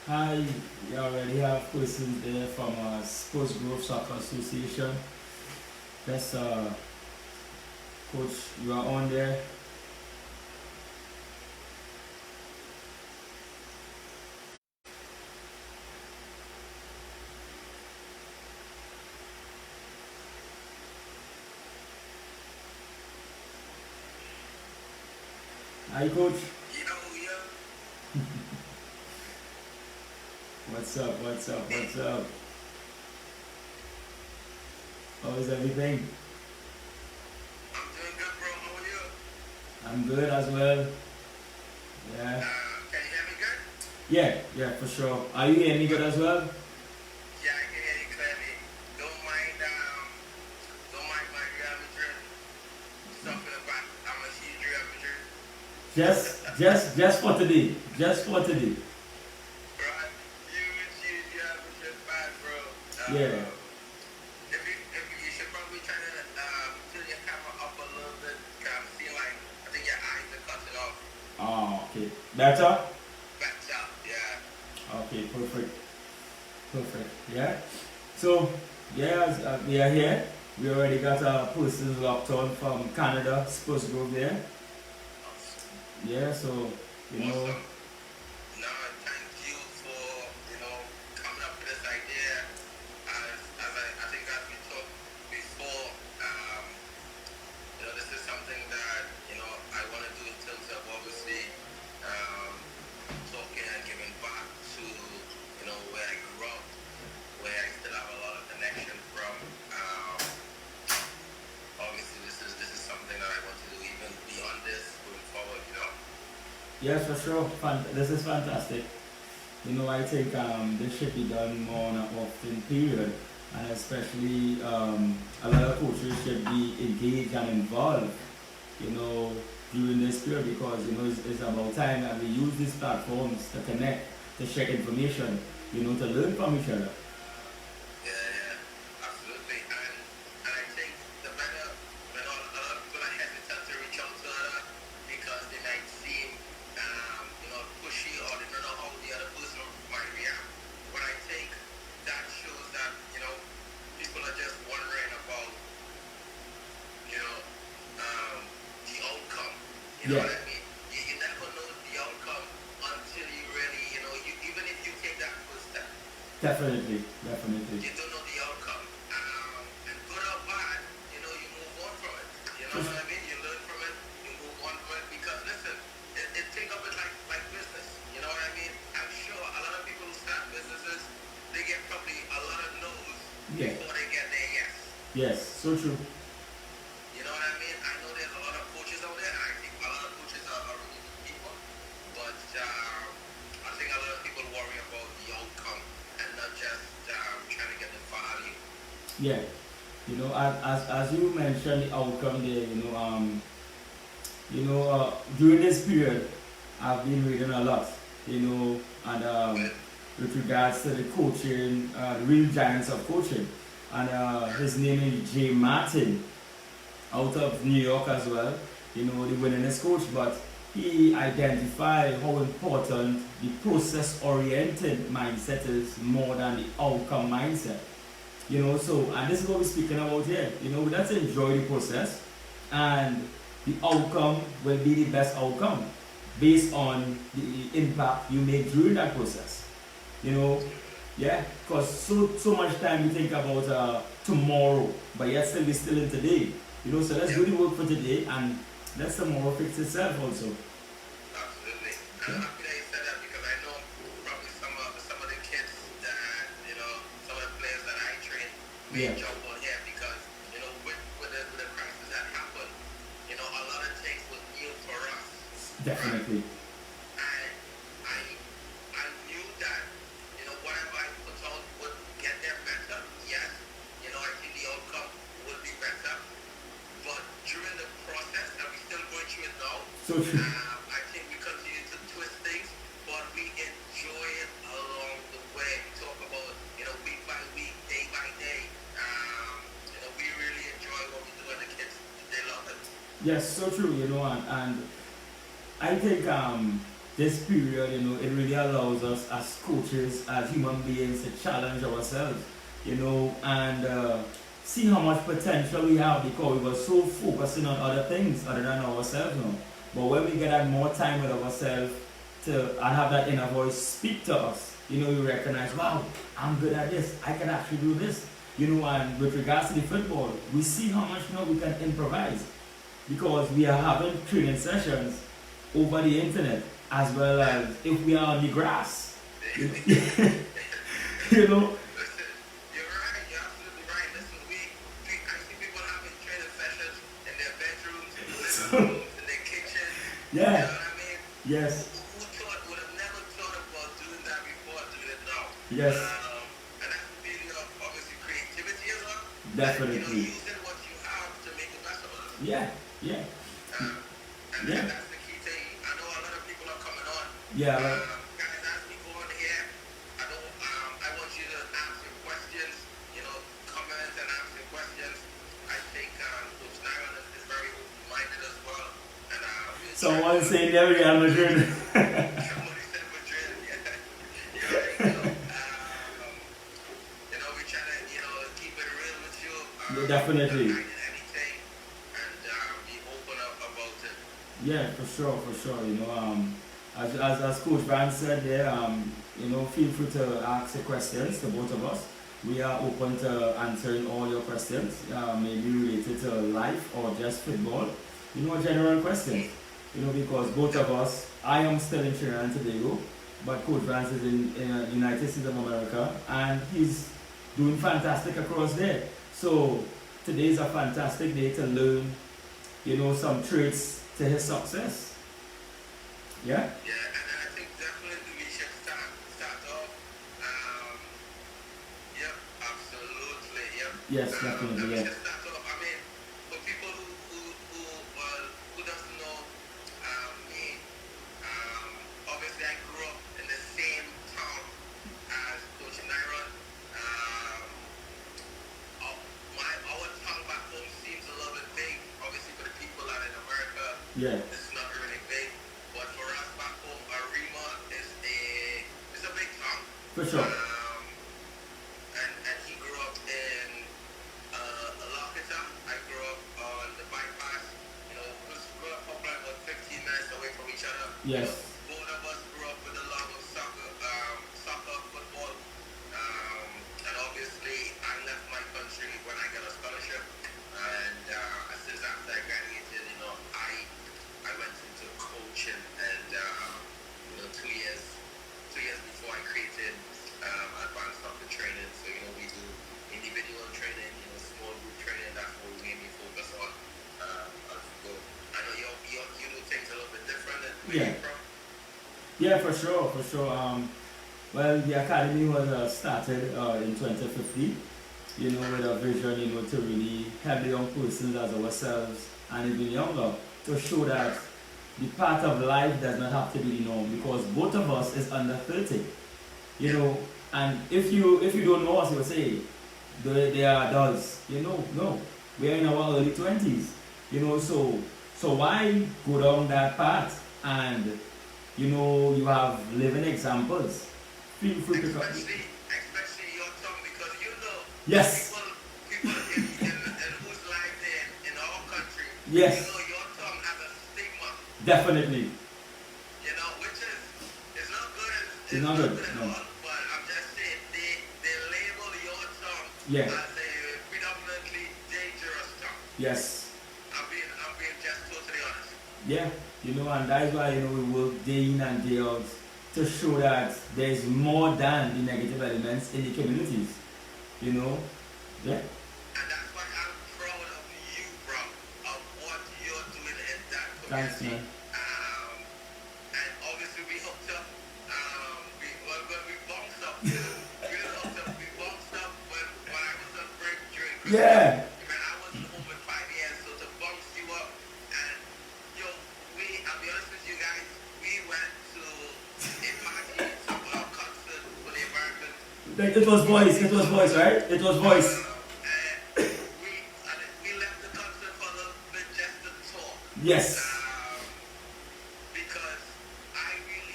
Hi, we already have persons there from Sports Grove Soccer Association. That's Coach, you are on there. Hi, Coach. What's up? What's up? What's up? How is everything? I'm doing good, bro. How are you? I'm good as well. Yeah. Can you hear me good? Yeah, for sure. Are you hearing me good as well? Yeah, I can hear you clearly. Don't mind, don't mind my Real Madrid suffering back. I'm a huge Real Madrid. Just for today. Just for today. Right? Huge Real Madrid fan, bro. Yeah. If you should probably try to turn your camera up a little bit. I'm seeing like I think your eyes are cutting off. Oh, okay. Better? Better, yeah. Okay, perfect. Perfect. Yeah. So, yeah, we are here. We already got a person locked on from Canada, Spurs Grove there. Yeah, so, you know, Awesome. No, thank you for coming up with this idea. I think as we talked before, this is something that I want to do in terms of obviously um, talking and giving back to where I grew up, where I still have a lot of connection from. Obviously, this is something that I want to do even beyond this going forward. yes, for sure. This is fantastic. You know, I think this should be done more on an often period, and especially a lot of coaches should be engaged and involved, you know, during this period because, it's about time that we use these platforms to connect, to share information, to learn from each other. Yeah, absolutely. And I think the better when a lot of people are hesitant to reach out to other because they might seem pushy or they don't know how the other person might react. But I think that shows that, people are just wondering about, you know, um, the outcome. You know Yeah, what I mean? You never know the outcome until you really, even if you take that first step. definitely, definitely. You don't know the outcome. And good or bad, you move on from it. You know For, what I mean? You learn from it, you move on from it. Because listen, think of it like business. You know what I mean? I'm sure a lot of people who start businesses, they get probably a lot of no's yeah, before they get their yes. yes, so true. You know what I mean? I know there's a lot of coaches out there. I think a lot of coaches are really good people. But I think a lot of people worry about the outcome and not just trying to get the value. Yeah, as you mentioned the outcome there, during this period, I've been reading a lot, and With with regards to the coaching, the real giants of coaching, and his name is Jay Martin, out of New York as well. The winningest coach, but he identified how important the process-oriented mindset is more than the outcome mindset. So and this is what we're speaking about here. Let's enjoy the process, and the outcome will be the best outcome based on the impact you make during that process. You know, yeah, because so much time we think about tomorrow, but yet still we're still in today. So let's yeah, do the work for today, and let tomorrow fix itself also. absolutely. And Yeah. I'm happy that you said that because I know probably some of the kids that some of the players that I train may Yeah, jump on here because with the crisis that happened, a lot of things was new for us, right? definitely. And I I knew that whatever I put out would get there better. Yes, I think the outcome would be better. But during the process, and we're still going through it now, So true. I think we continue to twist things, but we enjoy it along the way. We talk about, week by week, day by day. We really enjoy what we do, and the kids, they love it. Yes, so true. And I think this period, it really allows us as coaches, as human beings, to challenge ourselves, and see how much potential we have because we were so focusing on other things other than ourselves now. But when we get that more time with ourselves and have that inner voice speak to us, we recognize, wow, I'm good at this. I can actually do this. And with regards to the football, we see how much now we can improvise because we are having training sessions over the internet as well as if we are on the grass. You know, you know Listen, you're right. You're absolutely right. Listen, I see people having training sessions in their bedrooms, living rooms, in their kitchen. You know yeah, what I mean? yes, Would have never thought about doing that before doing it now? yes, And that's the beauty of obviously creativity as well. And definitely. using what you have to make the best of it. Yeah, yeah, And yeah, that's the key thing. I know a lot of people are coming on. yeah, right. Guys, as we go on here, I want you to ask your questions, comment and ask your questions. I think Coach Nyron is very open-minded as well. And we'll Someone saying they're Real Madrid. somebody said Madrid, yeah. We try to, keep it real with you. Yeah, definitely. Not hiding anything, and be open up about it. Yeah, for sure, for sure. As Coach Van said there, feel free to ask your questions to both of us. We are open to answering all your questions, maybe related to life or just football. General questions. Because both of us, I am still in Trinidad and Tobago, but Coach Vance is in United States of America, and he's doing fantastic across there. So today is a fantastic day to learn, some traits to his success. Yeah? Yeah, and I think definitely we should start off. Yep, absolutely, yep. Yes, And definitely, we yeah. should start off. I mean, for people who doesn't know me, obviously I grew up in the same town as Coach Nyron. Our town back home seems a little bit big, obviously for the people out in America. Yeah, It's not really big, but for us back home, Arima is a big town. for sure. And he grew up in Lakota. I grew up on the bypass. We grew up probably about 15 minutes away from each other. Yes. Both of us grew up with a love of soccer, football. And obviously, I left my country when I got a scholarship. And since after I graduated, I went into coaching, and 2 years before I created advanced soccer training. So we do individual training, small group training. That's what we mainly focus on as we go. I know you do things a little bit different than where Yeah. you're from. Yeah, for sure, for sure. Well, the academy was started in 2015, with a vision, to really help the young persons as ourselves and even younger to show that the path of life does not have to be the norm because both of us is under 30, and if you don't know us, you will say they are adults, no, we are in our early 20s, so why go down that path and you have living examples. Feel free to come. Especially your tongue, because Yes. people in whose lives in our country, Yes. your tongue has a stigma, Definitely. which is not good. It's not good, at no. all. But I'm just saying they label your tongue Yeah. as a predominantly dangerous tongue. Yes. I'm being just totally honest. Yeah. And that is why we work day in and day out to show that there is more than the negative elements in the communities. Yeah. And that's why I'm proud of you, bro, of what you're doing in that Thanks, community. man. And obviously we hooked up. When we bumped up, we didn't hook up. We bumped up when I was on break during Christmas. Yeah. When I wasn't home in 5 years, so to bump you up, and I'll be honest with you guys, we went to a party, a concert for the Americans. It was voice, right? It was voice. And we left the concert for a little bit just to talk. Yes. Because I really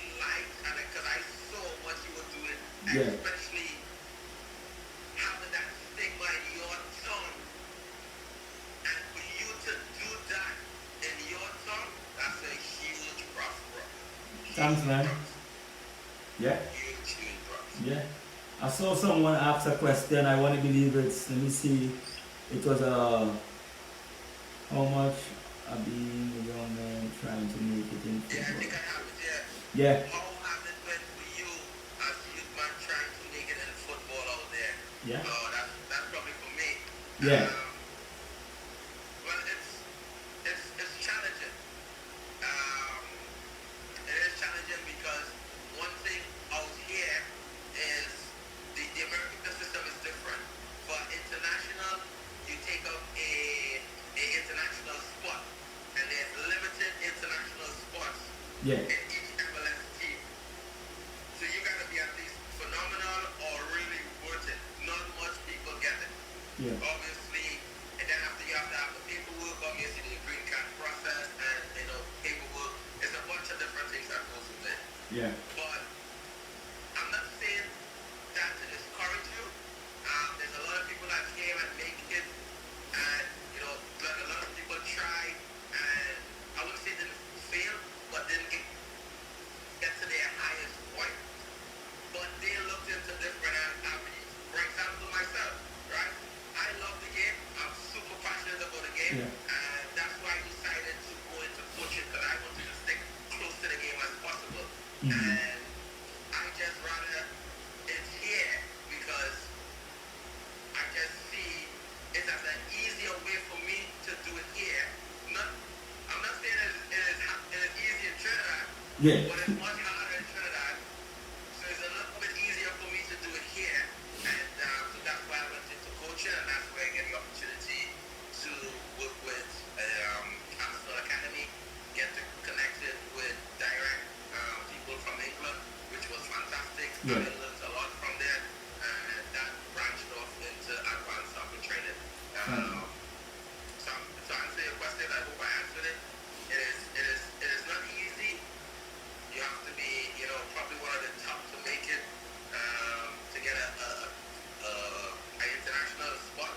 Yeah. especially having that stigma in your tongue, and for you to do that in your tongue, that's a huge props, bro. Thanks, Huge man. props. Yeah. Huge props. Yeah. I saw someone ask a question. I want to believe it's. Let me see. It was how much being a young man trying to make it in Yeah, I think football. I have it, yeah. Yeah. How has it been for you as a youth man trying to make it in football out there? Yeah. Oh, that's probably for me. Yeah. Well, it's challenging. Um, it is challenging because one thing out here is the American system is different. For international, you take up a international spot, and there's limited international spots Yeah. in each MLS team. So you gotta be at least phenomenal or really worth it. Not much people get it. Yeah. Obviously, and then after you have to have the paperwork, obviously the green card process, and paperwork. There's a bunch of different things that goes with it. Yeah. But I'm not saying that to discourage you. There's a lot of people that came and make it, and like a lot of people try, and I wouldn't say didn't fail, but didn't get to their highest point. But they looked into different avenues. For example, myself, right? I love the game. I'm super passionate about the game, Yeah. and that's why I decided to go into coaching, because I wanted to stick close to the game as possible. Mhm. And I just rather it's here because I just see it as an easier way for me to do it here. I'm not saying it is easy in Trinidad, Yeah. but it's much harder in Trinidad. So it's a little bit easier for me to do it here. And so that's why I went into coaching, and that's where I get the opportunity to work with Arsenal Academy, get connected with direct people from England, which was fantastic. Yeah. I learned a lot from there, and that branched off into advanced soccer training. So to answer your question, I hope I answered it. It is not easy. You have to be, probably one of the top to make it, to get an international spot.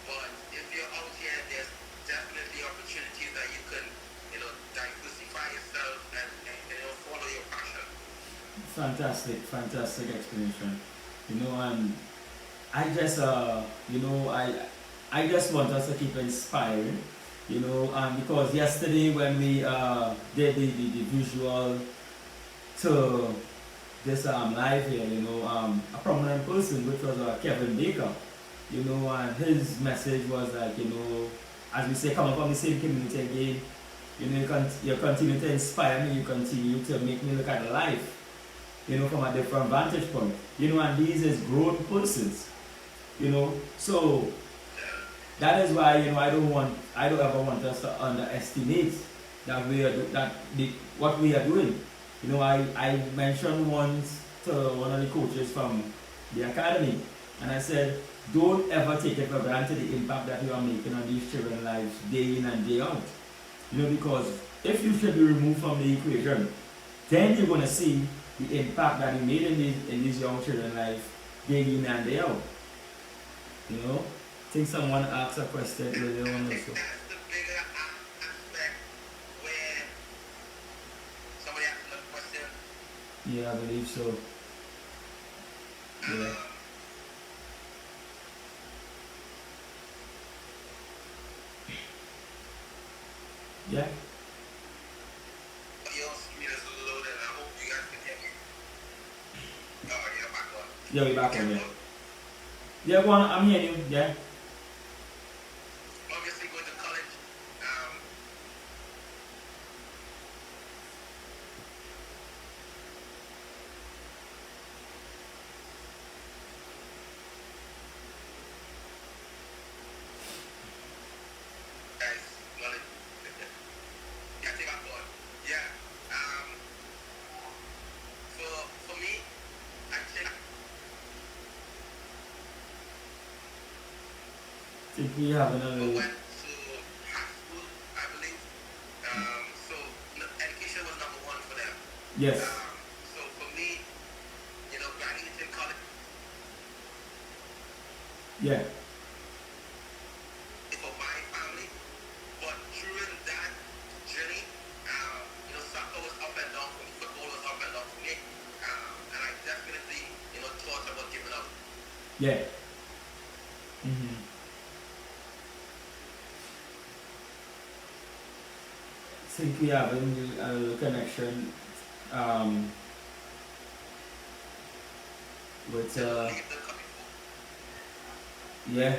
But if you're out here, there's definitely opportunities that you can, diversify yourself and follow your passion. Fantastic explanation. And I just I just want us to keep inspiring, because yesterday when we did the visual to this live here, a prominent person, which was Kevin Baker, and his message was like, as we say, coming from the same community again, you continue to inspire me, you continue to make me look at life, from a different vantage point, and these is grown persons, so that is why, I don't ever want us to underestimate that what we are doing. I mentioned once to one of the coaches from the academy, and I said, don't ever take it for granted the impact that you are making on these children's lives day in and day out. Because if you should be removed from the equation, then you're going to see the impact that you made in these young children's lives day in and day out. I think someone asked a question earlier on also. That's the bigger aspect where somebody asked another question. Yeah, I believe so. Yeah. Yeah. Your screen is loaded. I hope you guys can hear me. Oh, yeah, back on. Yeah, we're back on, yeah. Yeah, go on, I'm hearing you, yeah. Obviously, going to college. Guys, knowledge. Yeah, take back on. Yeah. For me, I think I think we have another. went to high school, I believe. So education was number one for them. Yes. So for me, graduating Yeah. for my family. But during that journey, soccer was up and down for me, football was up and down for me, and I definitely, thought about giving up. Yeah. Mm-hmm. Think we have a connection with Leave the company. yeah.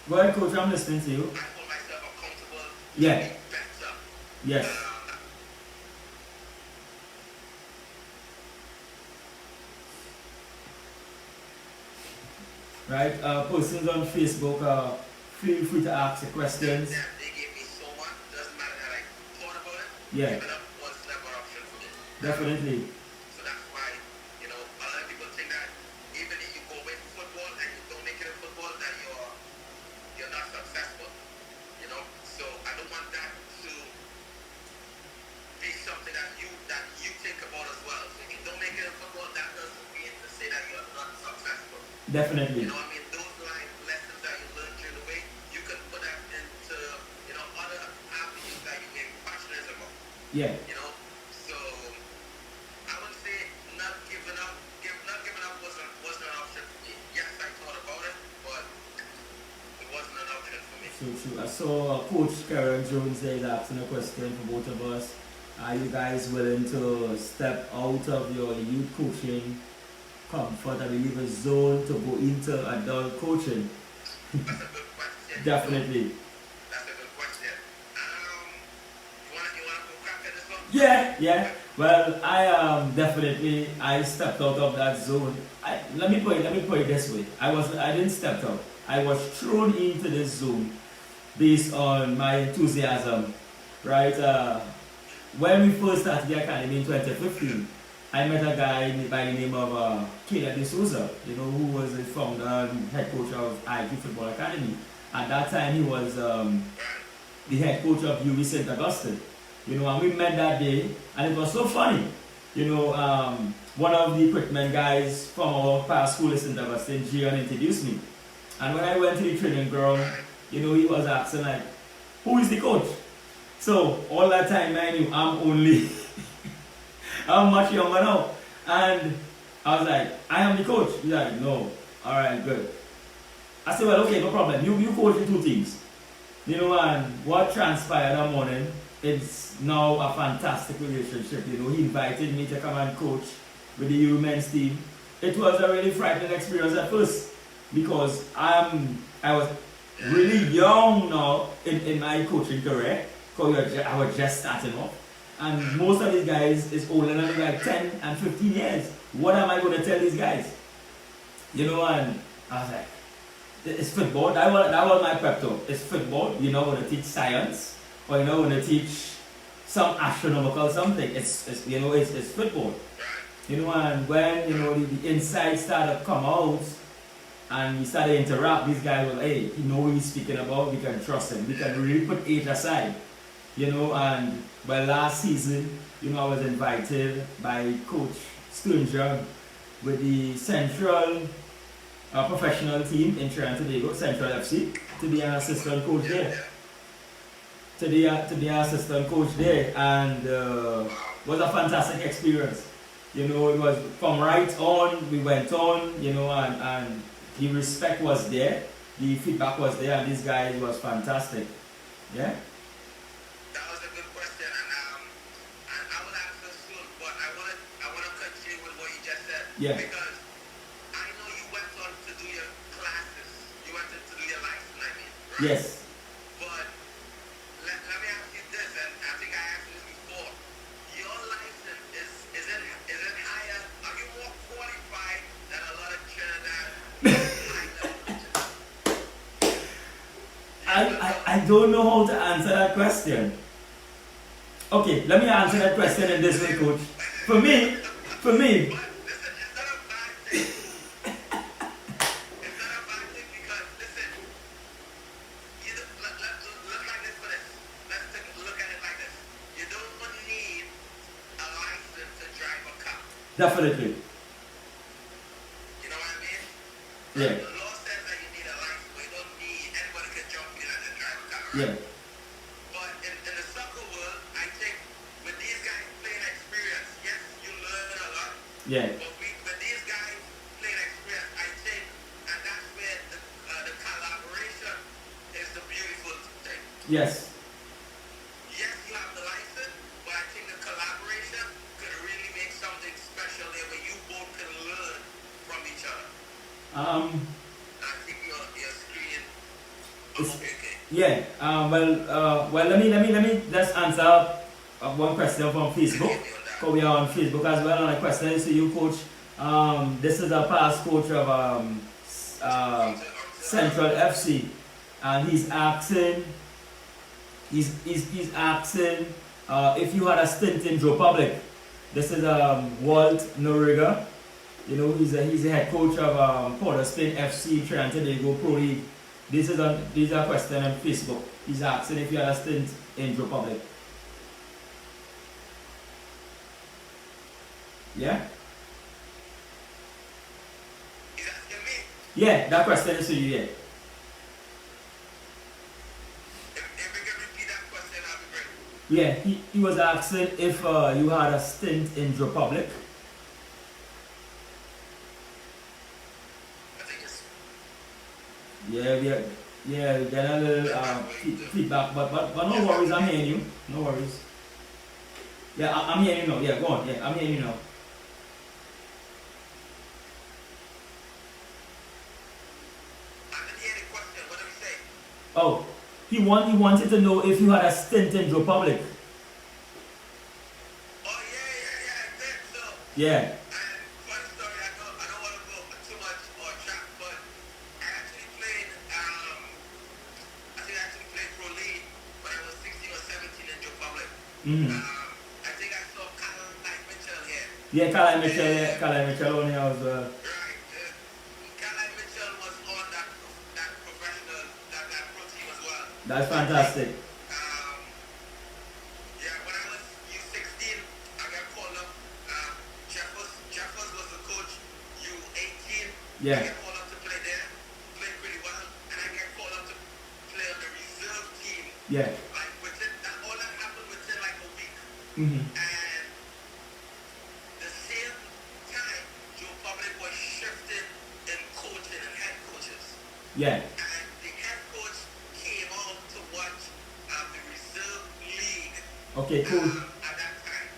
Go ahead, coach. I'm listening to you. I hold myself accountable to Yeah. be better. Yes. Right. Persons on Facebook, feel free to ask the questions. They gave me so much. Doesn't matter that I thought about it. Yeah. Giving up was never an option for me. Definitely. So that's why, a lot of people think that even if you go away from football and you don't make it in football, that you're not successful. So I don't want that to be something that you think about as well. So if you don't make it in football, that doesn't mean to say that you're not successful. Definitely. Those life lessons that you learn during the way, you can put that into, other avenues that you may be passionate about. Yeah. So I would say not giving up wasn't an option for me. Yes, I thought about it, but it wasn't an option for me. So I saw Coach Karen Jones there is asking a question for both of us. Are you guys willing to step out of your youth coaching comfort and leave a zone to go into adult coaching? That's a good question. Definitely. That's a good question. You wanna go crack at this one? Yeah. Well, I stepped out of that zone. Let me put it this way. I didn't step out. I was thrown into this zone based on my enthusiasm. Right? When we first started the academy in 2015, I met a guy by the name of Caleb D'Souza, who was the founder and head coach of IQ Football Academy. At that time, he was the head coach of UB St. Augustine. And we met that day, and it was so funny. One of the equipment guys from our past school in St. Augustine, Gian, introduced me. And when I went to the training ground, he was asking like, who is the coach? So all that time I knew I'm only I'm much younger now. And I was like, I am the coach. He's like, no. Alright, good. I said, well, okay, no problem. You coach the two teams. And what transpired that morning, it's now a fantastic relationship. He invited me to come and coach with the U men's team. It was a really frightening experience at first because I was really young now in my coaching career because I was just starting off. And most of these guys is older than me, like 10 and 15 years. What am I going to tell these guys? And I was like, it's football. That was my pep talk. It's football. You're not going to teach science or you're not going to teach some astronomical something. It's football. And when the insights started to come out and we started to interact, these guys were like, hey, what he's speaking about, we can trust him. We can really put age aside. And last season, I was invited by Coach Sturgeon with the Central professional team in Trinidad and Tobago, Central FC, to be an assistant coach there. To be an assistant coach there, and it was a fantastic experience. It was from right on, we went on, and the respect was there, the feedback was there, and this guy was fantastic. Yeah? That was a good question, and I will answer soon, but I want to continue with what you just said. Yeah. Because I know you went on to do your classes, you went to do your license, right? Yes. But let me ask you this, and I think I asked this before. Your license, is it higher? Are you more qualified than a lot of Trinidad? I don't know how to answer that question. Okay, let me answer that question in this way, Coach. For me, But listen, it's not a bad thing. It's not a bad thing because, listen, look like this for this. Let's look at it like this. You don't need a license to drive a car. Definitely. You know what I mean? Yeah. The law says that you need a Yeah. But in the soccer world, I think with these guys playing experience, yes, you learn a lot. Yeah. But with these guys playing experience, I think, and that's where the collaboration is the beautiful thing. Yes. Yes, you have the license, but I think the collaboration could really make something special there where you both can learn from each other. I think your screen. Okay. Yeah. Well. Let me just answer one question from Facebook. Because we are on Facebook as well, and a question is to you, Coach. This is a past coach of Central FC, and he's asking. He's asking if you had a stint in Joe Public. This is Walt Noriga. You know, he's a head coach of Port of Spain FC, Trinidad and Tobago Pro League. This is a question on Facebook. He's asking if you had a stint in Joe Public. Yeah? He's asking me. Yeah, that question is to you, yeah. If we can repeat that question, that'd be great. Yeah, he was asking if you had a stint in Joe Public. I think it's. Yeah, we get a little feedback, but no worries, I'm hearing you. No worries. Yeah, I'm hearing you now. Yeah, go on. Yeah, I'm hearing you now. I didn't hear the question. What did we say? Oh, he wanted to know if you had a stint in Joe Public. Oh yeah, I did. So. Yeah. And funny story, I don't want to go too much or track, but I actually played. I think I actually played Pro League when I was 16 or 17 in Joe Public. I think I saw Caroline Mitchell here. Yeah, Caroline Mitchell on here as well. Right. Caroline Mitchell was on that professional that pro team as well. That's fantastic. Yeah, when I was U16, I got called up. Jeffers was the coach. U18. Yeah. I got called up to play there. Played pretty well, and I got called up to play on the reserve team. Yeah. Like all that happened within like a week. Mm-hmm. And the same time, Joe Public was shifting in coaching and head coaches. Yeah. And the head coach came out to watch the reserve league. Okay, cool. At that time.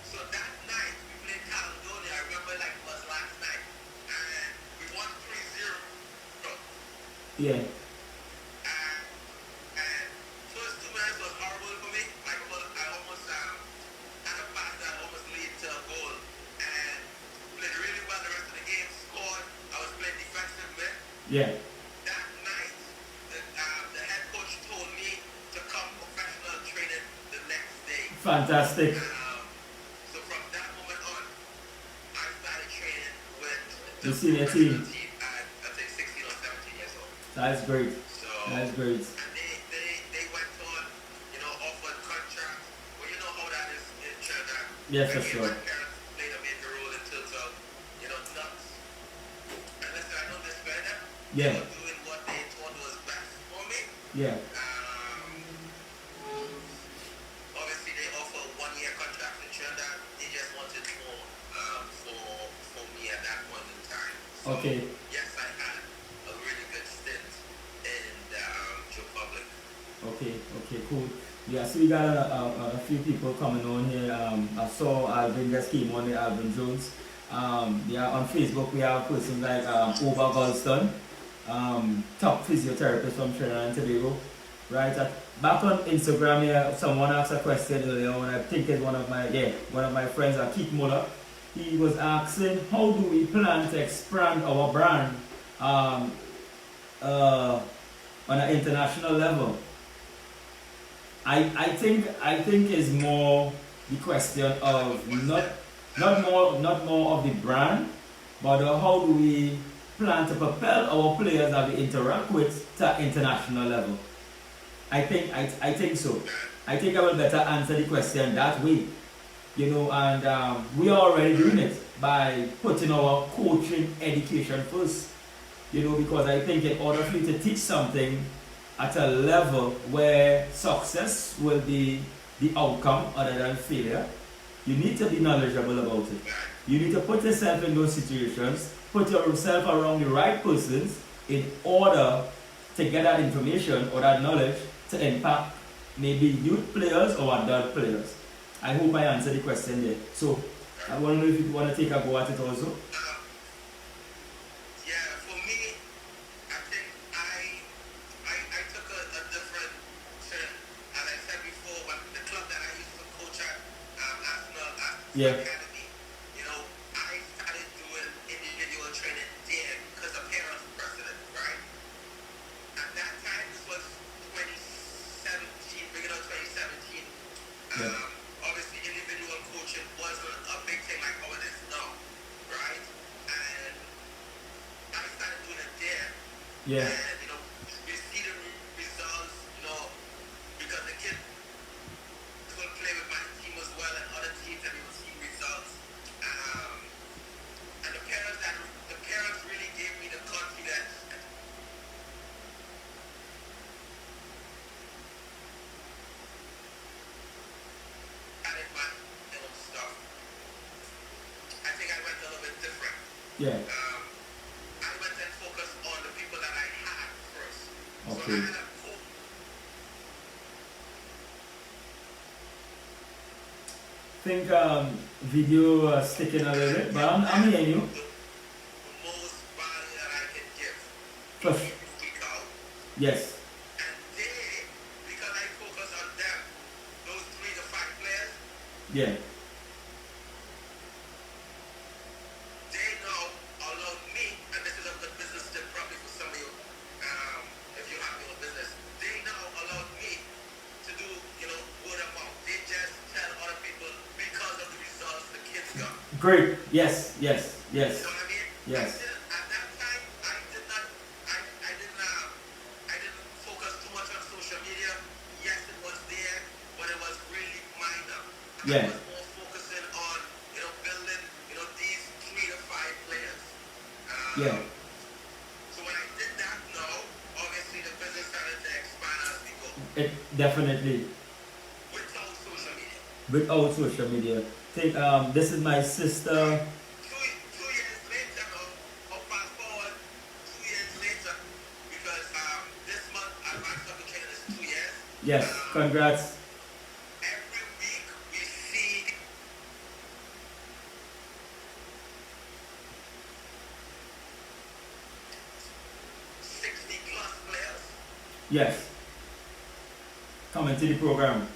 So that night, we played Caledonia. I remember like it was last night. And we won 3-0. Yeah. And first 2 minutes was horrible for me. Like I almost had a pass that almost lead to a goal. And played really well the rest of the game. Scored. I was playing defensive mid. Yeah. That night, the head coach told me to come professional training the next day. Fantastic. So from that moment on, I started training with The senior team. at I think 16 or 17 years old. That's great. So That's great. and they went on, offered contracts. Well, you know how that is in Trinidad. Yeah, for Again, sure. my parents played a major role in terms of, nuts. And listen, I know this better. Yeah. They were doing what they thought was best for me. Yeah. Obviously, they offer 1-year contracts in Trinidad. They just wanted more for me at that point in time. So, Okay. yes, I had a really good stint in Joe Public. Okay, cool. Yeah, so we got a few people coming on here. I saw Alvin just came on there, Alvin Jones. Yeah, on Facebook we have persons like Oba Goldston, top physiotherapist from Trinidad and Tobago. Right, back on Instagram here, someone asked a question earlier on. I think it's one of my friends, Keith Muller. He was asking, how do we plan to expand our brand on an international level? I think it's more the question of not more of the brand, but how do we plan to propel our players that we interact with to international level. I think so. I think I will better answer the question that way. And we are already doing it by putting our coaching education first. Because I think in order for you to teach something, at a level where success will be the outcome other than failure, you need to be knowledgeable about it. You need to put yourself in those situations, put yourself around the right persons in order to get that information or that knowledge to impact maybe youth players or adult players. I hope I answered the question there. So I want to know if you want to take a go at it also. Yeah, for me, I think I took a different turn. As I said before, when the club that I used to coach at, Arsenal, Yeah. Academy, I started doing individual training there because of parents precedent, right? At that time, this was 2017, beginning of 2017. Yeah. Obviously, individual coaching wasn't a big thing like how it is now, right? And I started doing it there. Yeah. And, we see the results, because the kid could play with my team as well and other teams, and we would see results. And the parents really gave me the confidence. Added my stuff. I think I went a little bit different. Yeah. I went and focused on the people that I had first. Okay. So I had a coach. Think video sticking a little bit, but I'm hearing you. The most value that I can give. First. Week out. Yes. And they, because I focus on them, those 3 to 5 players, Yeah. they now allow me, and this is a good business tip probably for some of you, if you have your own business, they now allow me to do, word of mouth. They just tell other people because of the results the kids got. Great. Yes. Yes. You Yes. know what I mean? Yes. At that time, I didn't focus too much on social media. Yes, it was there, but it was really minor. Yeah. I was more focusing on, building, these 3 to 5 players. Yeah. So when I did that now, obviously the business started to expand as we go. It definitely. Without social media. Without social media. Think this is my sister. 2 years later, I'll fast forward 2 years later, because this month Advanced Soccer Training is 2 years. Yes. Congrats. Every week we see +60 players. Yes. Coming to the program.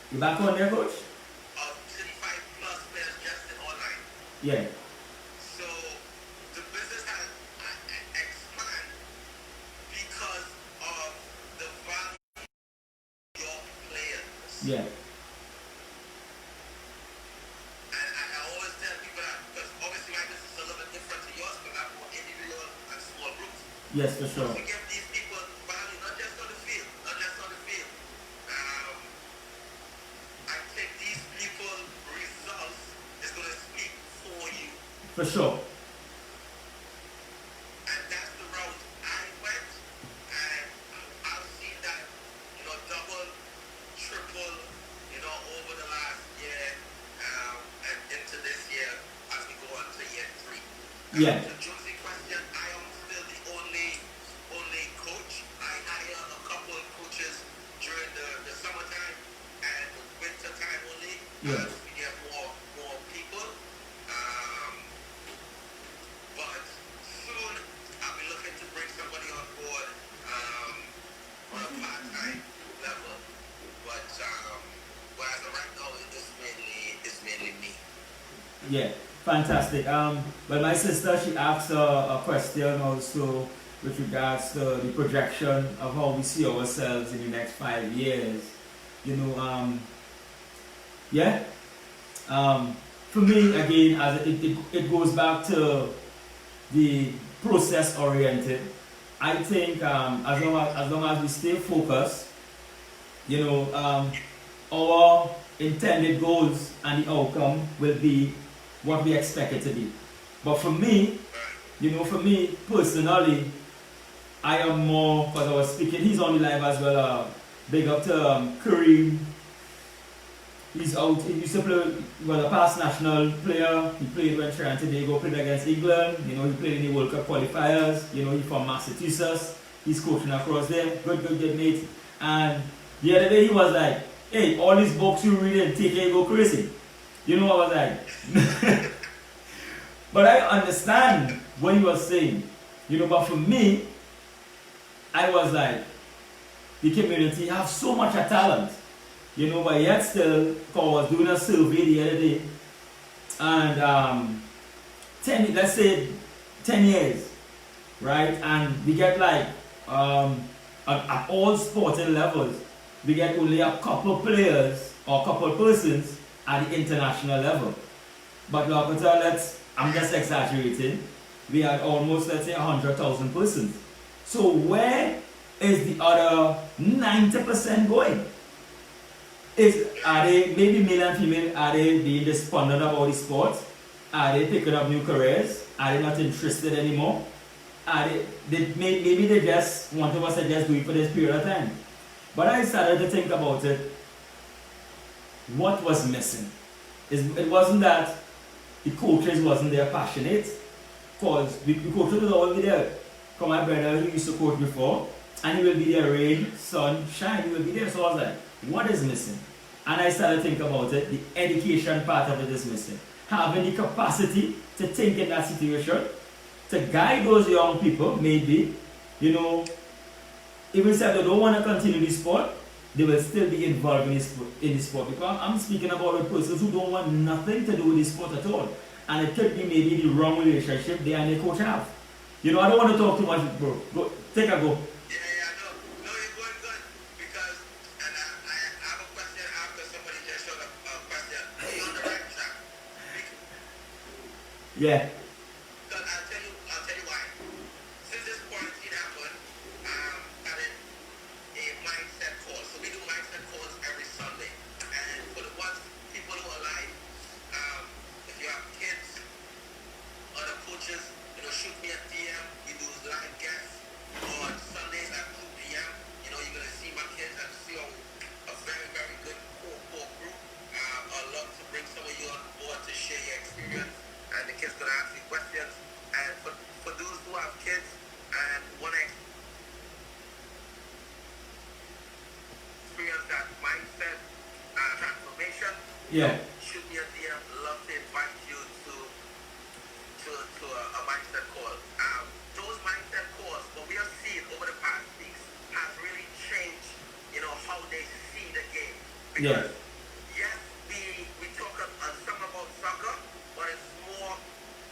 You back on there, coach? 35 players just in online. Yeah. So the business has expanded because of the value of your players. Yeah. And I always tell people that, because obviously my business is a little bit different to yours, because I'm more individual and small groups. Yes, for sure. To give these people value, not just on the field, I think these people results is going to speak for you. For sure. And that's the route I went, and I've seen that, double, triple, over the last year, and into this year as we go on to year 3. Yeah. To Josie question, I am still the only coach. I hire a couple of coaches during the summertime and the winter time only. Yeah. As we get more people. But soon I'll be looking to bring somebody on board on a part-time level. But as of right now, it's mainly me. Yeah. Fantastic. But my sister, she asked a question also with regards to the projection of how we see ourselves in the next 5 years. Yeah. For me, again, as it goes back to the process oriented. I think as long as we stay focused, our intended goals and the outcome will be what we expect it to be. But for me, for me personally, I am more, because I was speaking, he's on the live as well, big up to Kareem. He's out, he used to play, he was a past national player, he played when Trinidad and Tobago played against England, he played in the World Cup qualifiers, he's from Massachusetts, he's coaching across there, good mate. And the other day he was like, hey, all these books you read and take it, go crazy. I was like, but I understand what he was saying, but for me, I was like, the community have so much of talent, but yet still, I was doing a survey the other day, and 10 years, right, and we get like, at all sporting levels, we get only a couple players or a couple persons at the international level. But I'm just exaggerating, we had almost, let's say, 100,000 persons. So where is the other 90% going? Are they, maybe male and female, are they being despondent about the sport? Are they picking up new careers? Are they not interested anymore? Maybe they just want us to just do it for this period of time. But I started to think about it. What was missing? It wasn't that the coaches wasn't there passionate, because the coaches will always be there. Because my brother, he used to coach before, and he will be there, rain, sun, shine, he will be there. So I was like, what is missing? And I started to think about it. The education part of it is missing. Having the capacity to think in that situation, to guide those young people, maybe, even if they don't want to continue the sport, they will still be involved in the sport. Because I'm speaking about the persons who don't want nothing to do with the sport at all. And it could be maybe the wrong relationship they and their coach have. I don't want to talk too much, bro. Go, take a go. Yeah, no, you're going good. Because, and I have a question after somebody just showed up a question. You're on the right track. Yeah. Because I'll tell you why. Since this quarantine happened, having a mindset course. So we do mindset course every Sunday. And for the ones, people who are alive, if you have kids, other coaches, shoot me a DM. We do live guests on Sundays at 2 p.m. You're going to see my kids and see a very, very good core group. I'd love to bring some of you on board to share your experience. And the kids going to ask you questions. And for those who have kids and want to experience that mindset transformation, Yeah. shoot me a DM. Love to invite you to a mindset call. Those mindset calls, what we have seen over the past weeks, has really changed, how they see the game. Because yes, we talk some about soccer, but it's more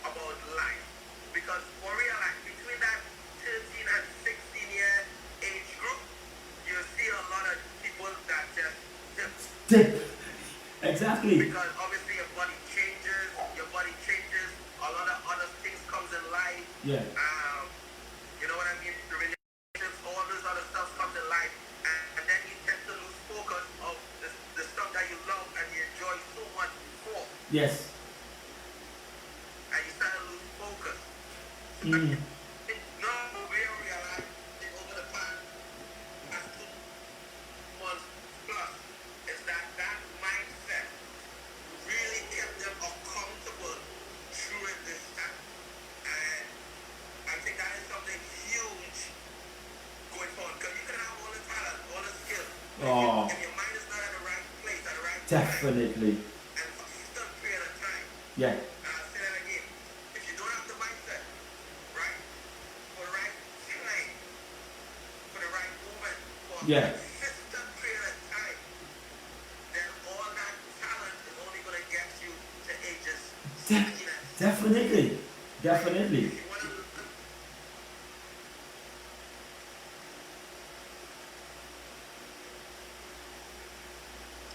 about life. Because for real, like between that 13 and 16-year age group, you see a lot of people that just Dip. Exactly. because obviously your body changes, a lot of other things comes in life. Yeah. You know what I mean? The relationships, all this other stuff comes in life, and then you tend to lose focus of the stuff that you love and you enjoy so much before, Yes. and you start to lose focus. Mm. Now we realize over the past 2 months plus is that mindset really kept them accountable during this time. And I think that is something huge going forward. Because you can have all the talent, all the skills. Oh. If your mind is not at the right place, at the right time, Definitely. and for a certain period of time, Yeah. say that again. If you don't have the mindset, right, for the right time, for the right moment, for Yeah. a consistent period of time, then all that talent is only going to get you to ages 16 and Definitely. Definitely. if you want to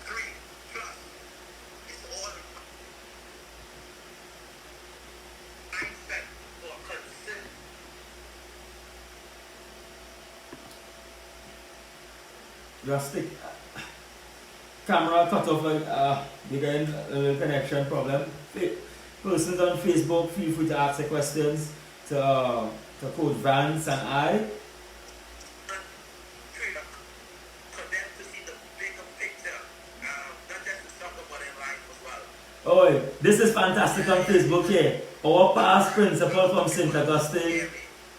3 plus, it's all mindset for consistent. Just stick. Camera cut off. You getting a little connection problem. Persons on Facebook, feel free to ask the questions to Coach Vance and I. For them to see the bigger picture, not just in soccer but in life as well. Oh, this is fantastic on Facebook here. Our past principal from St. Augustine,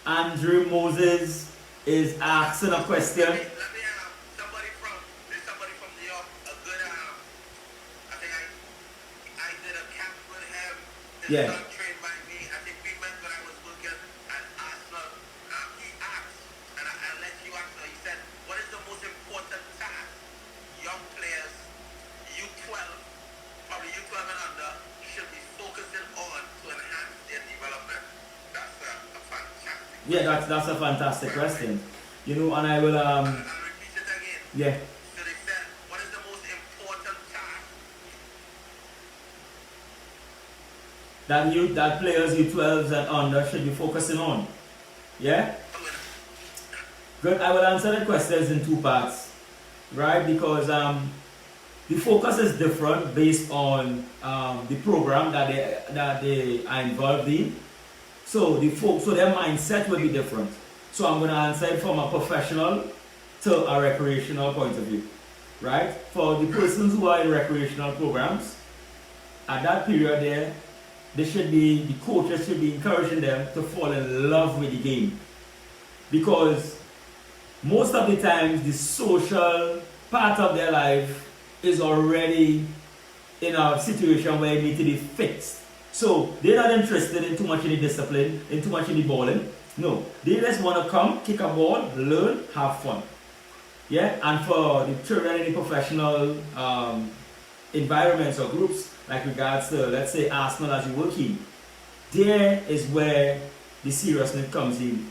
Andrew Moses, is asking a question. Let me somebody from New York, a good I think I did a camp with him. His son trained by me. I think we met when I was working at Arsenal. He asked, and I'll let you answer. He said, "What is the most important task young players, U12, probably U12 and under, should be focusing on to enhance their development?" That's a fantastic. Yeah, that's a fantastic question. You know, and I will I'll repeat it again. yeah. So they said, what is the most important task? That players U12s and under should be focusing on. Yeah? Good. I will answer the questions in two parts. Right? Because the focus is different based on the program that they are involved in. So their mindset will be different. So I'm going to answer it from a professional to a recreational point of view. Right? For the persons who are in recreational programs, at that period there, the coaches should be encouraging them to fall in love with the game. Because most of the times the social part of their life is already in a situation where it needs to be fixed. So they're not interested in too much in the discipline, in too much in the balling. No, they just want to come, kick a ball, learn, have fun. Yeah, and for the children in the professional environments or groups, like regards to, let's say, Arsenal as you work in, there is where the seriousness comes in.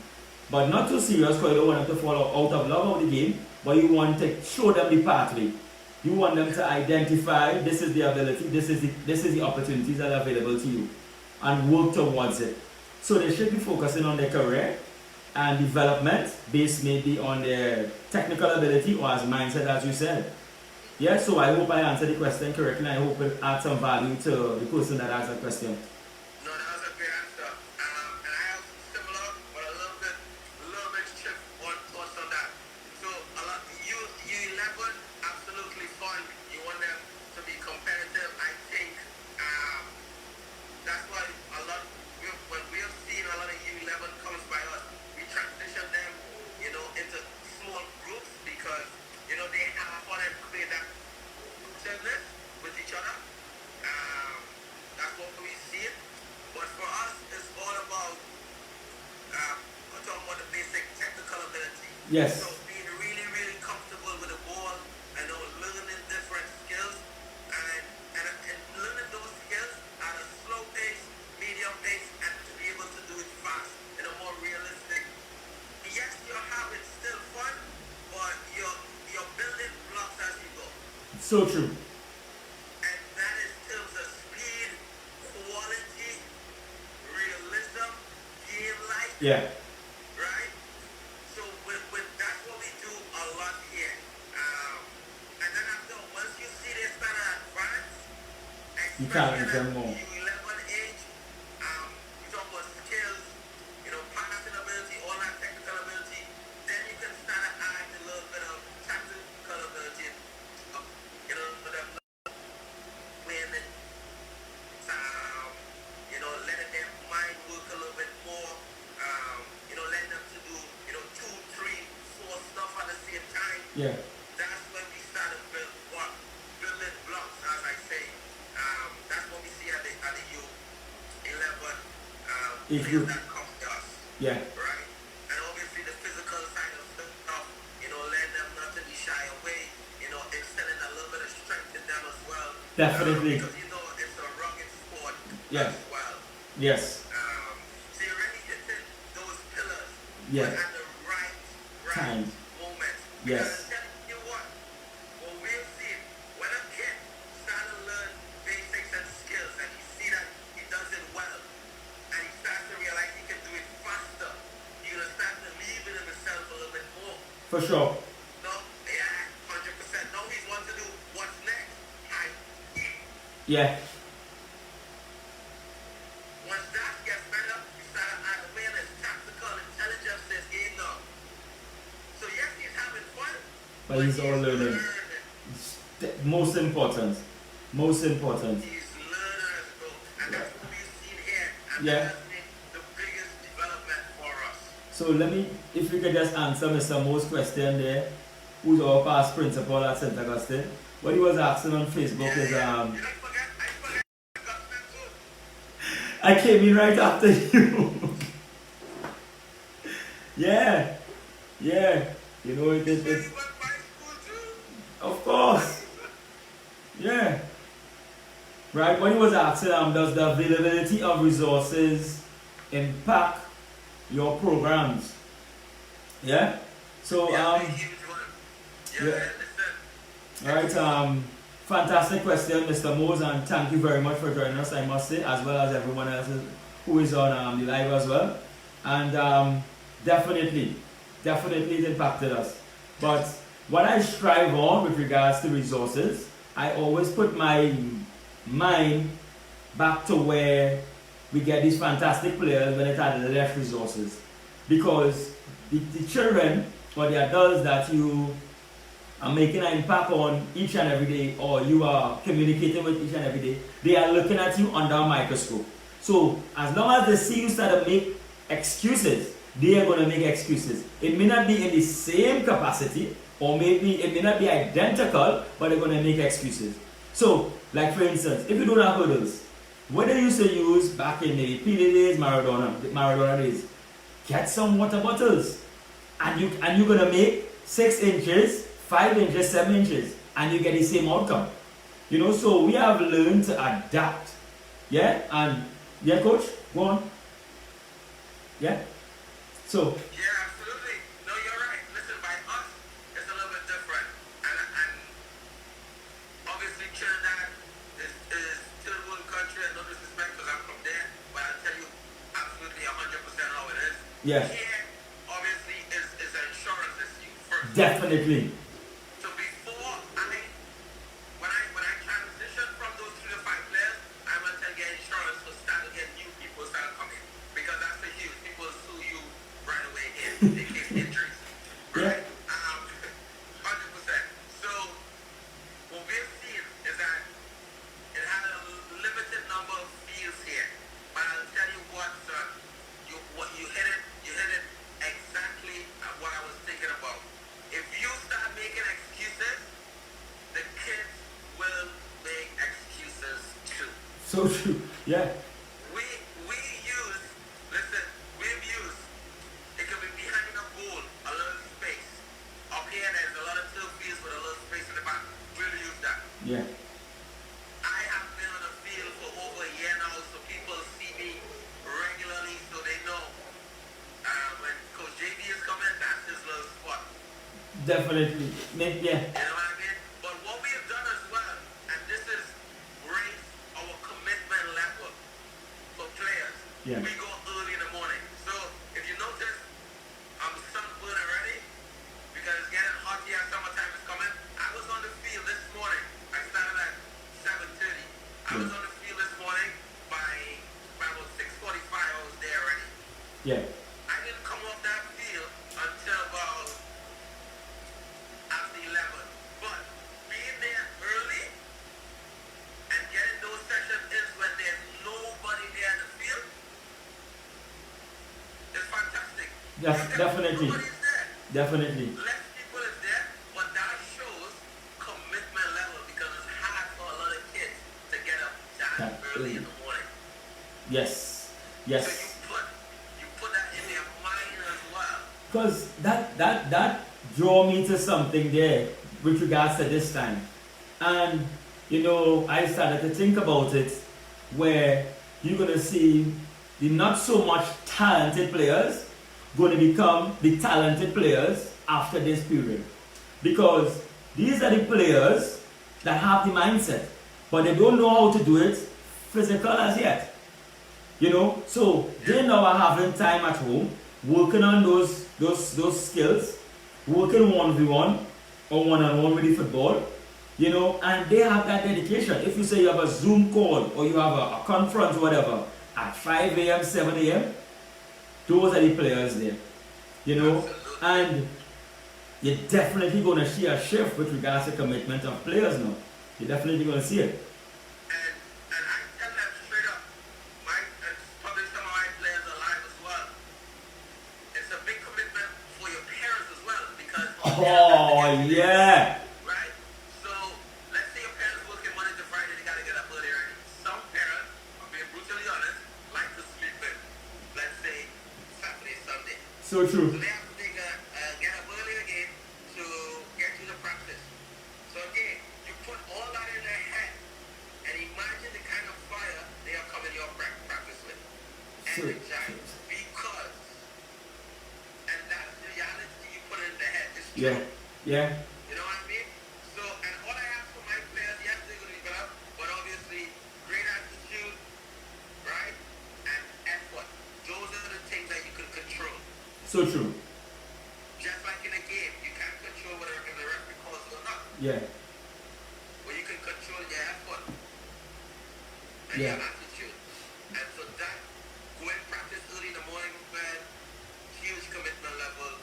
But not too serious because you don't want them to fall out of love of the game, but you want to show them the pathway. You want them to identify this is the ability, this is the opportunities that are available to you, and work towards it. So they should be focusing on their career and development based maybe on their technical ability or as mindset, as you said. Yeah, so I hope I answered the question correctly. I hope it adds some value to the person that asked the question. No, that was a great answer. And I have similar, but a little bit shift on thoughts on that. So a lot U11 absolutely fun. You want them to be competitive. I think that's why when we have seen a lot of U11 comes by us, we transition them, into small groups because they have fun and create that competitiveness with each other. That's what we see. But for us, it's all about we're talking about the basic technical ability. Yes. So being really, really comfortable with the ball and learning different skills and learning those skills at a slow pace, medium pace, and to be able to do it fast in a more realistic. Yes, you're having still fun, but you're building blocks as you go. So true. And that is terms of speed, quality, realism, game-like. Yeah. Right? So with that's what we do a lot here. And then after, once you see they start to advance, You challenge especially them more. at U11 age, we talk about skills, passing ability, all that technical ability, then you can start to add a little bit of tactical ability, them playing it, letting their mind work a little bit more, letting them to do, 2, 3, 4 stuff at the same time. Yeah. That's when we start to building blocks, as I say. That's what we see at the U11 If players you, that come to us. yeah. Right? And obviously the physical side of stuff, letting them not to be shy away, instilling a little bit of strength in them as well. Definitely. Because it's a rugged sport Yes. as well. Yes. So you're really hitting those pillars Yeah. at the right Time. moment. Yes. Because tell you what we've seen, when a kid starts to learn basics and skills and he see that he does it well, and he starts to realize he can do it faster, you're going to start to believe in himself a little bit more. For sure. No? Yeah, 100%. Now he's want to do what's next. Yeah. Once that gets better, you start to add awareness, tactical intelligence is game now. So yes, he's having fun, But he's all learning. Most important. Most important. He's learners, bro. And that's what we've seen here. And Yeah. that has been the biggest development for us. So let me, if you could just answer Mr. Mo's question there, who's our past principal at St. Augustine. What he was asking on Facebook is You don't forget, I forget Augustine too. I came in right after you. Yeah. Yeah. You know So it's you went by school too? of course. Yeah. Right, when he was asking does the availability of resources impact your programs? Yeah? So Yeah, a huge one. Yeah, yeah. I understand. Alright, fantastic question, Mr. Mose, and thank you very much for joining us, I must say, as well as everyone else who is on the live as well. And definitely it impacted us. But what I strive on with regards to resources, I always put my mind back to where we get these fantastic players when it had less resources. Because the children or the adults that you are making an impact on each and every day, or you are communicating with each and every day, they are looking at you under a microscope. So as long as they see you start to make excuses, they are going to make excuses. It may not be in the same capacity, or maybe it may not be identical, but they're going to make excuses. So, like for instance, if you don't have hurdles, what they used to use back in the Pele days, Maradona days, get some water bottles, and you're going to make 6 inches, 5 inches, 7 inches, and you get the same outcome. You know, so we have learned to adapt. Yeah, and yeah, coach, go on. Yeah. So. Yeah, absolutely. No, you're right. Listen, by us, it's a little bit different. And obviously Trinidad is still one country, and no disrespect because I'm from there, but I'll tell you absolutely 100% how it is. Yeah. Here, obviously, is insurance is you first. Definitely. So before when I transitioned from those 3 to 5 players, I went and get insurance to start to get new people start coming. Because that's the huge. People sue you right away in case injuries. Right? Yeah. 100%. So what we've seen is that it had a limited number of fields here. But I'll tell you what, son, you hit it exactly at what I was thinking about. If you start making excuses, the kids will make excuses too. So true. Yeah. We've used, it could be behind a goal, a little space. Up here, there's a lot of turf fields with a little space in the back. We'll use that. Yeah. I have been on the field for over a year now, so people see me regularly, so they know when Coach JB is coming, that's his little spot. Definitely. Yeah. You know what I mean? But what we have done as well, and this is raise our commitment level for players. Yeah. We go early in the morning. So if you notice, I'm sunburned already because it's getting hot here. Summertime is coming. I was on the field this morning. I started at 7:30. I was on the field this morning by about 6:45. I was there already. Yeah. I didn't come off that field until about after 11. But being there early and getting those sessions in when there's nobody there in the field is fantastic. Definitely. Nobody's there. Definitely. Less people is there, but that shows commitment level because it's hard for a lot of kids to get up that early in the morning. Yes. So Yes. you put that in their mind as well. Because that draw me to something there with regards to this time. And you know, I started to think about it where you're gonna see the not so much talented players going to become the talented players after this period. Because these are the players that have the mindset, but they don't know how to do it physical as yet. You know, so they now are having time at home, working on those skills, working 1v1 or 1-on-1 with the football, You know, and they have that dedication. If you say you have a Zoom call or you have a conference, whatever, at 5 a.m., 7 a.m., those are the players there. You know, and you're definitely going to see a shift with regards to commitment of players now. You're definitely going to see it. And I tell them straight up, probably some of my players are live as well. It's a big commitment for your parents as well because oh yeah. Right? So let's say your parents working Monday to Friday, they gotta get up early already. Some parents, I'm being brutally honest, like to sleep in. Let's say Saturday, Sunday. So true. So they have to get up early again to get to the practice. So again, you put all that in their head and imagine the kind of fire they are coming your practice with. Energized. Because, and that's the reality you put in their head. It's true. Yeah. Yeah. You know what I mean? So, and all I ask for my players, yes, they're going to develop, but obviously, great attitude, right? And effort. Those are the things that you can control. So true. Just like in a game, you can't control whether if the referee calls or not. Yeah. But you can control your effort and Yeah. your attitude. And so that, going practice early in the morning, man, huge commitment level,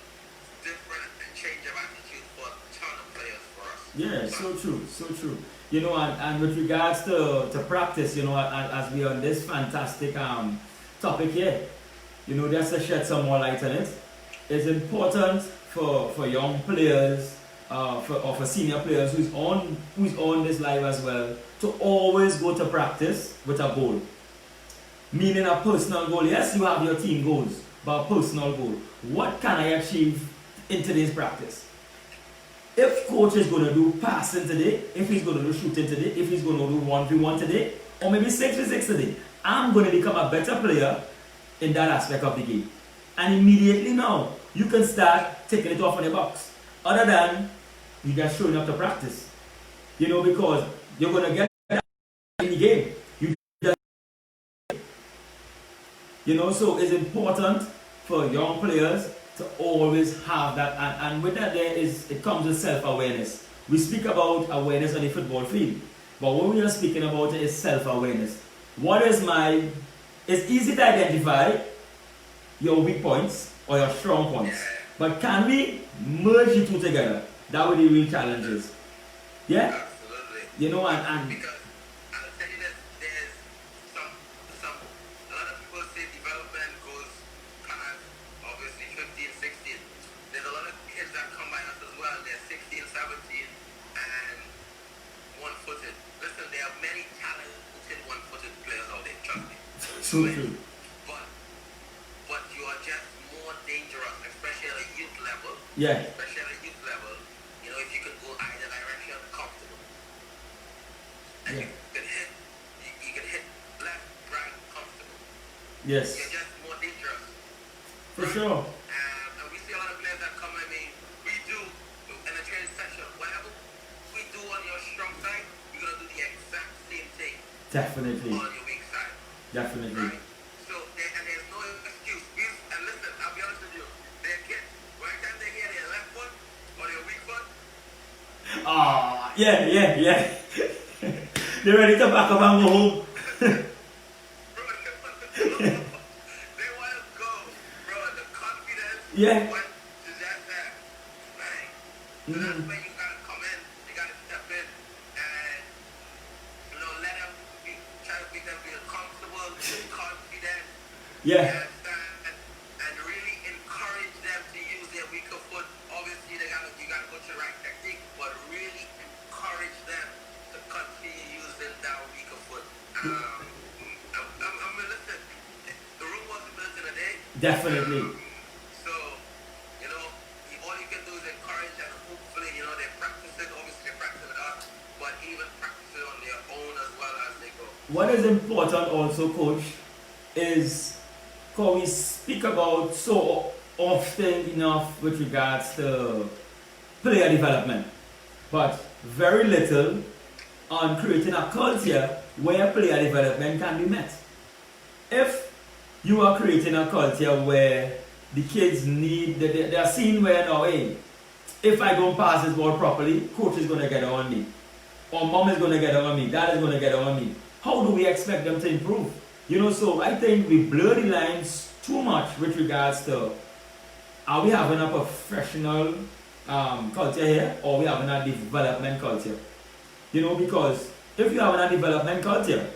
different and change of attitude for a ton of players for us. Yeah, so true, so true. You know, and with regards to practice, you know, as we are on this fantastic topic here, you know, just to shed some more light on it, it's important for young players, for senior players who's on this live as well, to always go to practice with a goal. Meaning a personal goal. Yes, you have your team goals, but a personal goal. What can I achieve in today's practice? If coach is going to do passing today, if he's going to do shooting today, if he's going to do 1v1 today, or maybe 6v6 today, I'm going to become a better player in that aspect of the game. And immediately now, you can start taking it off on your box. Other than you just showing up to practice. You know, because you're going to get in the game. You know, so it's important for young players to always have that, and with that it comes with self-awareness. We speak about awareness on the football field, but what we are speaking about is self-awareness. It's easy to identify your weak points or your strong points, but can we merge the two together? That would be the real challenges. Yeah? Absolutely. You know, and because I'll tell you that there's a lot of people say development goes past obviously 15, 16. There's a lot of kids that come by us as well. They're 16, 17 and one-footed. Listen, there are many talented one-footed players out there, trust me. so true. But you are just more dangerous, especially at a youth level. Yeah. Especially at a youth level, you know, if you can go either direction comfortable. And Yeah. you can hit left, right, comfortable. Yes. You're just more dangerous. For sure. And we see a lot of players that come, we do in a training session, whatever we do on your strong side, we're going to do the exact same thing Definitely. on your weak side. Definitely. Right? So, there's no excuse. And listen, I'll be honest with you, they're kids. Right time they hear their left foot or their weak foot, Ah, yeah. They're ready to back up and go home. bro, they want to go, bro. The confidence Yeah. want to just bang. So that's when you gotta come in, you gotta step in, and let them try to make them feel comfortable, confident, Yeah. and really encourage them to use their weaker foot. Obviously, you gotta go to the right technique, but really encourage them to continue using that weaker foot. Listen, the room wasn't built in a day. Definitely. So, all you can do is encourage and hopefully, they practice it. Obviously, they practice it with us, but even practice it on their own as well as they go. What is important also, coach, is because we speak about so often enough with regards to player development, but very little on creating a culture where player development can be met. If you are creating a culture where the kids they are seeing where now, hey, if I don't pass this ball properly, coach is going to get on me. or mom is going to get on me, dad is going to get on me, how do we expect them to improve? You know, so I think we blur the lines too much with regards to, are we having a professional culture here, or we having a development culture? You know, because if you have a development culture,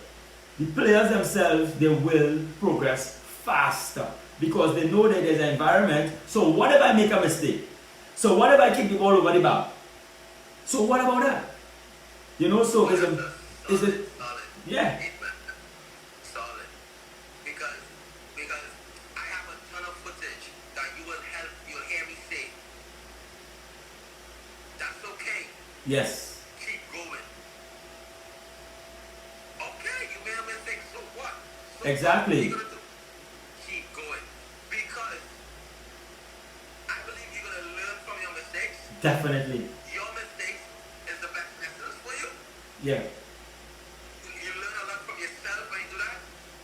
the players themselves, they will progress faster because they know that there's an environment. So what if I make a mistake? So what if I kick the ball over the bar? So what about that? You know, so is it solid. yeah. Solid. Because I have a ton of footage that you'll hear me say, that's okay. Yes. Keep going. Okay, you made a mistake, so what? So Exactly. what are you gonna do? Keep going. Because I believe you're gonna learn from your mistakes. Definitely. Your mistakes is the best lessons for you. Yeah. You learn a lot from yourself when you do that.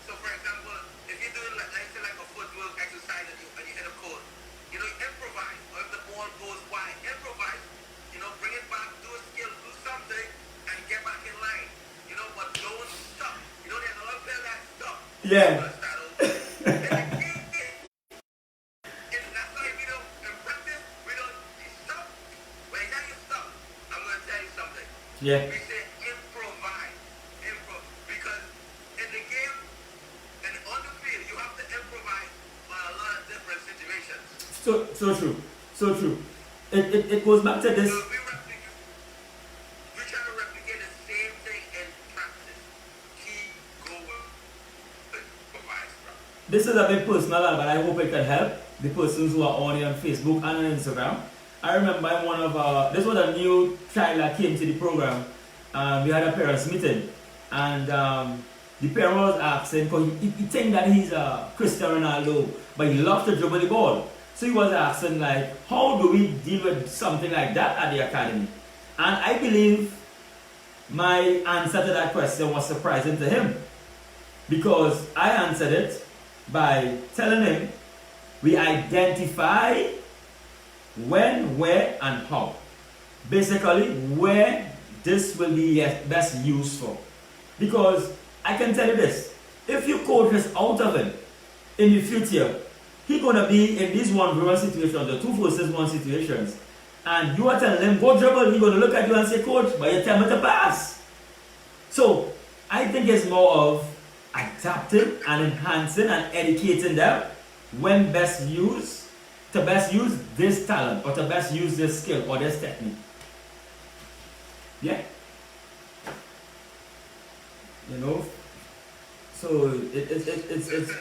So for example, if you're doing like say like a footwork exercise and you hit a code, you improvise. Or if the ball goes wide, improvise. Bring it back, do a skill, do something, and get back in line. But don't stop. There's a lot of players that stop. Yeah. Start over. And the key is that's why in practice we don't stop. When I tell you stop, I'm gonna tell you something. Yeah. We say improvise. Because in the game and on the field, you have to improvise on a lot of different situations. So true. So true. It goes back to this. So we try to replicate the same thing in practice. Keep going. Improvise, bro. This is a bit personal, but I hope it can help the persons who are on here on Facebook and on Instagram. I remember one of this was a new child that came to the program. We had a parents meeting, and the parent was asking, because he think that he's a Cristiano Ronaldo, but he loves to dribble the ball. So he was asking, like, how do we deal with something like that at the academy? And I believe my answer to that question was surprising to him, because I answered it by telling him we identify when, where, and how. Basically, where this will be best used for. Because I can tell you this, if you coach this out of him in the future, he's going to be in these 1v1 situations or 2 versus 1 situations, and you are telling him, go dribble, he's going to look at you and say, coach, but you tell me to pass. So, I think it's more of adapting and enhancing and educating them when best use, to best use this talent, or to best use this skill or this technique. Yeah. So, it's